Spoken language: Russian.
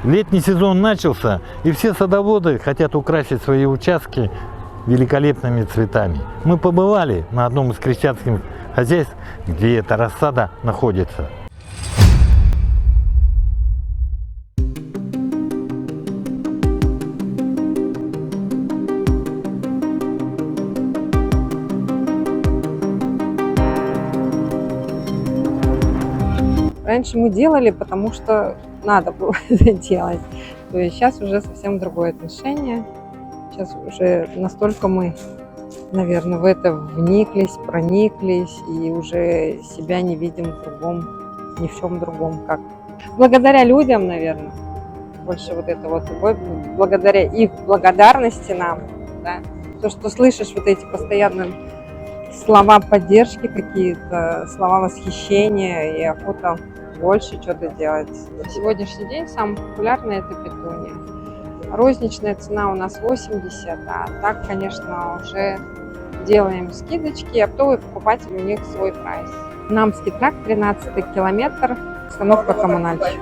Летний сезон начался, и все садоводы хотят украсить свои участки великолепными цветами. Мы побывали на одном из крестьянских хозяйств, где эта рассада находится. Раньше мы делали, потому что надо было это делать. То есть сейчас уже совсем другое отношение. Сейчас уже настолько мы, наверное, в это вниклись, прониклись и уже себя не видим в другом, ни в чем другом. Как. Благодаря людям, наверное, больше вот это вот, благодаря их благодарности нам, да, то, что слышишь вот эти постоянные слова поддержки какие-то, слова восхищения и охота больше что-то делать. На сегодняшний день самое популярное это петуния. Розничная цена у нас 80, а так, конечно, уже делаем скидочки, и оптовые покупатели, у них свой прайс. Намский тракт, 13 километр, остановка Коммунальщик.